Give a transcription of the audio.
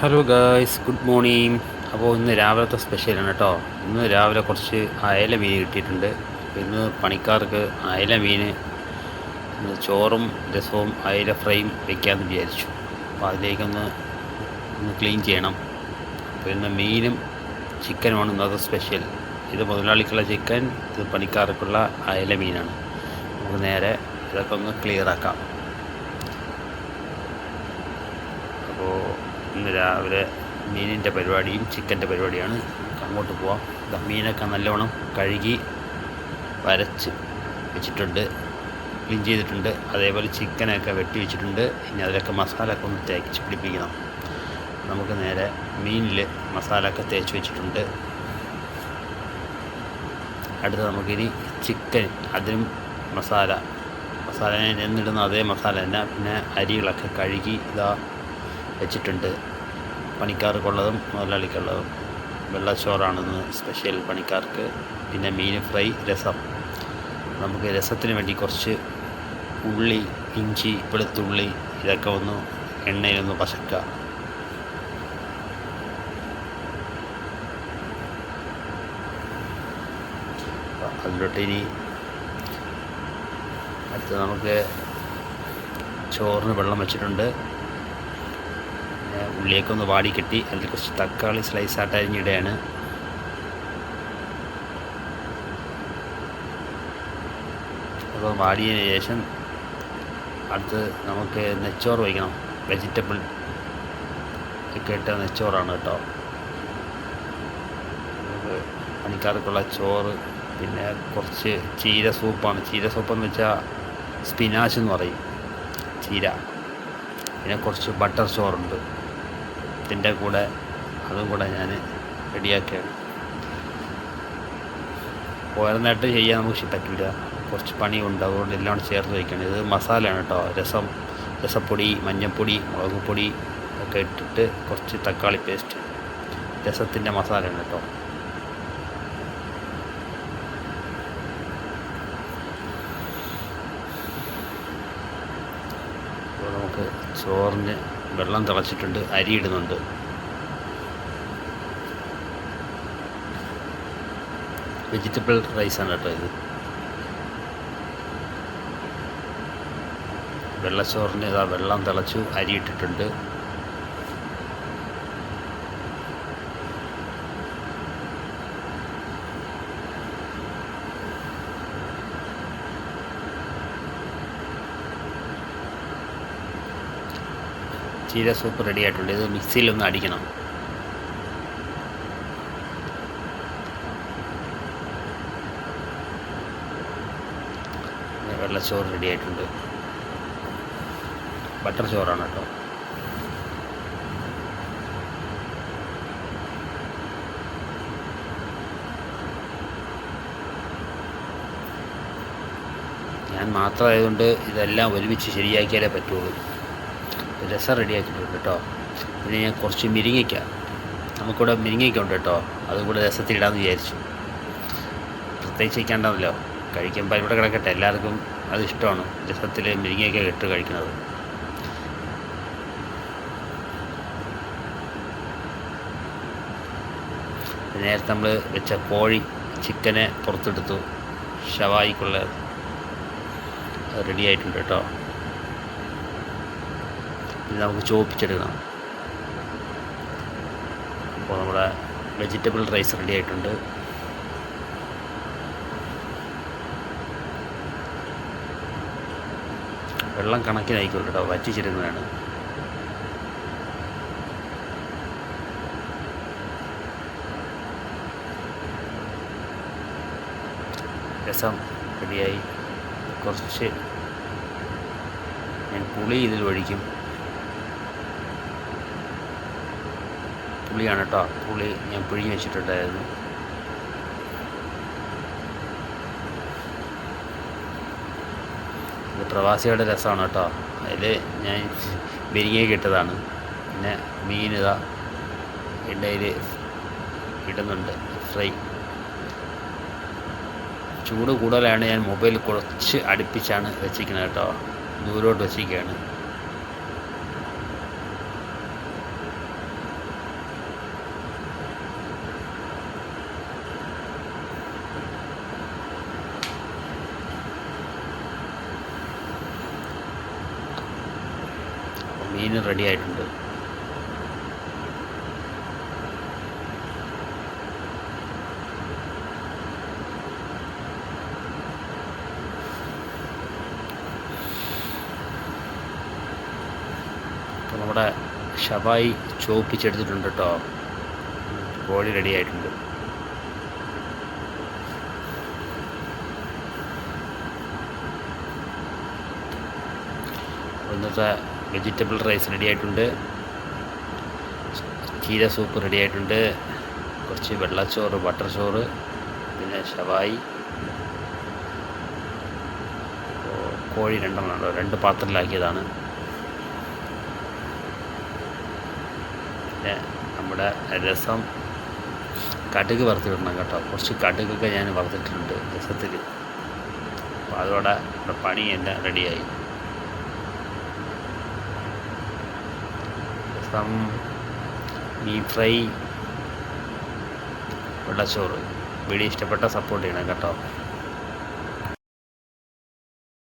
Hello guys, good morning. അപ്പോൾ ഇന്ന് രാവിലത്തെ സ്പെഷ്യലാണ് കേട്ടോ. ഇന്ന് രാവിലെ കുറച്ച് അയല മീൻ കിട്ടിയിട്ടുണ്ട്. ഇന്ന് പണിക്കാർക്ക് അയല മീൻ ചോറും രസവും അയല ഫ്രൈയും വയ്ക്കാമെന്ന് വിചാരിച്ചു. അപ്പോൾ അതിലേക്കൊന്ന് ക്ലീൻ ചെയ്യണം. അപ്പോൾ ഇന്ന് മീനും ചിക്കനുമാണ് ഇന്നത്തെ സ്പെഷ്യൽ. ഇത് മുതലാളിക്കുള്ള ചിക്കൻ, ഇത് പണിക്കാർക്കുള്ള അയല മീനാണ്. നമുക്ക് നേരെ ഇതൊക്കെ ഒന്ന് ക്ലിയറാക്കാം. അപ്പോൾ ഇന്ന് രാവിലെ മീനിൻ്റെ പരിപാടിയും ചിക്കൻ്റെ പരിപാടിയാണ്. അങ്ങോട്ട് പോവാം. മീനൊക്കെ നല്ലവണ്ണം കഴുകി വരച്ച് വെച്ചിട്ടുണ്ട്, ക്ലീൻ ചെയ്തിട്ടുണ്ട്. അതേപോലെ ചിക്കനൊക്കെ വെട്ടി വെച്ചിട്ടുണ്ട്. ഇനി അതിലൊക്കെ മസാല ഒക്കെ ഒന്ന് തേച്ച് പിടിപ്പിക്കണം. നമുക്ക് നേരെ മീനിൽ മസാല ഒക്കെ തേച്ച് വെച്ചിട്ടുണ്ട്. അടുത്ത് നമുക്കിനി ചിക്കൻ, അതിനും മസാല എന്നിടുന്ന അതേ മസാല തന്നെ. പിന്നെ അരികളൊക്കെ കഴുകി വെച്ചിട്ടുണ്ട്. പണിക്കാർക്കുള്ളതും മുതലാളിക്കുള്ളതും. വെള്ളച്ചോറാണെന്ന് സ്പെഷ്യൽ പണിക്കാർക്ക്. പിന്നെ മീൻ ഫ്രൈ, രസം. നമുക്ക് രസത്തിന് വേണ്ടി കുറച്ച് ഉള്ളി, ഇഞ്ചി, വെളുത്തുള്ളി ഇതൊക്കെ ഒന്ന് എണ്ണയിലൊന്ന് പശക്കുക. അതിലോട്ട് ഇനി അടുത്ത് നമുക്ക് ചോറിന് വെള്ളം വെച്ചിട്ടുണ്ട്. ഉള്ളിയൊക്കെ ഒന്ന് വാടി കെട്ടി അതിൽ കുറച്ച് തക്കാളി സ്ലൈസായിട്ട് അരിഞ്ഞിടുകയാണ്. അപ്പോൾ വാടിയതിന് ശേഷം അടുത്ത് നമുക്ക് നെച്ചോറ് വയ്ക്കണം. വെജിറ്റബിൾ ഒക്കെ ഇട്ട നെച്ചോറാണ് കേട്ടോ. നമുക്ക് പണിക്കാർക്കുള്ള ചോറ്. പിന്നെ കുറച്ച് ചീര സൂപ്പാണ്. ചീര സൂപ്പെന്ന് വെച്ചാൽ സ്പിനാച്ച് എന്ന് പറയും, ചീര. പിന്നെ കുറച്ച് ബട്ടർ ചോറുണ്ട്. ഇതിൻ്റെ കൂടെ അതും കൂടെ ഞാൻ റെഡിയാക്കുകയാണ്. ഓരോന്നായിട്ട് ചെയ്യാൻ നമുക്ക് പറ്റില്ല, കുറച്ച് പണിയുണ്ട്. അതുകൊണ്ട് എല്ലാം കൂടെ ചേർത്ത് വയ്ക്കണം. ഇത് മസാലയാണ് കേട്ടോ. രസപ്പൊടി, മഞ്ഞൾപ്പൊടി, മുളക് പൊടി ഒക്കെ ഇട്ടിട്ട് കുറച്ച് തക്കാളി പേസ്റ്റ്, രസത്തിൻ്റെ മസാലയാണ് കേട്ടോ. അപ്പോൾ നമുക്ക് ചോറിന് വെള്ളം തിളച്ചിട്ടുണ്ട്, അരി ഇടുന്നുണ്ട്. വെജിറ്റബിൾ റൈസാണ് കേട്ടോ ഇത്. വെള്ളച്ചോറിന് വെള്ളം തിളച്ചു, അരി ഇട്ടിട്ടുണ്ട്. ചീര സൂപ്പ് റെഡി ആയിട്ടുണ്ട്. ഇത് മിക്സിയിലൊന്ന് അടിക്കണം. വെള്ളച്ചോറ് റെഡി ആയിട്ടുണ്ട്. ബട്ടർ ചോറാണ് കേട്ടോ. ഞാൻ മാത്രമായതുകൊണ്ട് ഇതെല്ലാം ഒരുമിച്ച് ശരിയാക്കിയാലേ പറ്റുള്ളൂ. രസം റെഡിയാക്കിയിട്ടുണ്ട് കേട്ടോ. പിന്നെ ഞാൻ കുറച്ച് മുരിങ്ങയ്ക്ക, നമുക്കിവിടെ മുരിങ്ങയ്ക്ക ഉണ്ട് കേട്ടോ, അതും കൂടെ രസത്തിലിടാമെന്ന് വിചാരിച്ചു. പ്രത്യേകിച്ച് വയ്ക്കാണ്ടല്ലോ, കഴിക്കുമ്പോൾ ഇവിടെ കിടക്കട്ടെ. എല്ലാവർക്കും അത് ഇഷ്ടമാണ്, രസത്തിൽ മുരിങ്ങയ്ക്ക ഇട്ട് കഴിക്കുന്നത്. നേരത്തെ നമ്മൾ വെച്ച ചിക്കനെ പുറത്തെടുത്തു. ഷവായിക്കുള്ള റെഡി ആയിട്ടുണ്ട് കേട്ടോ. ഇത് നമുക്ക് ചോപ്പിച്ചെടുക്കണം. അപ്പോൾ നമ്മുടെ വെജിറ്റബിൾ റൈസ് റെഡി ആയിട്ടുണ്ട്. വെള്ളം കണക്കിനായിക്കോട്ടെ കേട്ടോ, വറ്റിച്ചെടുക്കുന്നതാണ്. രസം റെഡിയായി. കുറച്ച് ഞാൻ പുളി ഇതിൽ ഒഴിക്കും. പുളിയാണ് കേട്ടോ. പുളി ഞാൻ പിഴിഞ്ഞ് വെച്ചിട്ടുണ്ടായിരുന്നു. ഇത് പ്രവാസികളുടെ രസമാണ് കേട്ടോ. അതിൽ ഞാൻ മുരിങ്ങയ്ക്ക ഇട്ടതാണ്. പിന്നെ മീൻ എണ്ണയിൽ ഇടുന്നുണ്ട്, ഫ്രൈ. ചൂട് കൂടുതലാണ്. ഞാൻ മൊബൈൽ കുറച്ച് അടുപ്പിച്ചാണ് വെച്ചിരിക്കുന്നത് കേട്ടോ, ദൂരോട്ട് വെച്ചിരിക്കുകയാണ്. മീൻ റെഡി ആയിട്ടുണ്ട്. അപ്പോൾ നമ്മുടെ ഷവായി ചോപ്പിച്ചെടുത്തിട്ടുണ്ട് കേട്ടോ. കോഴി റെഡി ആയിട്ടുണ്ട്. ഇന്നത്തെ വെജിറ്റബിൾ റൈസ് റെഡി ആയിട്ടുണ്ട്. ചീര സൂപ്പ് റെഡി ആയിട്ടുണ്ട്. കുറച്ച് വെള്ളച്ചോറ്, ബട്ടർ ചോറ്, പിന്നെ ഷവായി, കോഴി 2 2 പാത്രത്തിലാക്കിയതാണ്. പിന്നെ നമ്മുടെ രസം കടുക് വറുത്തിടണം കേട്ടോ. കുറച്ച് കടുകൊക്കെ ഞാൻ വറുത്തിട്ടുണ്ട് രസത്തിൽ. അപ്പോൾ അതോടെ നമ്മുടെ പണി എല്ലാം റെഡിയായി. രസം, മീൻ ഫ്രൈ, വെള്ളച്ചോറ്. വീഡിയോ ഇഷ്ടപ്പെട്ട സപ്പോർട്ട് ചെയ്യണം കേട്ടോ.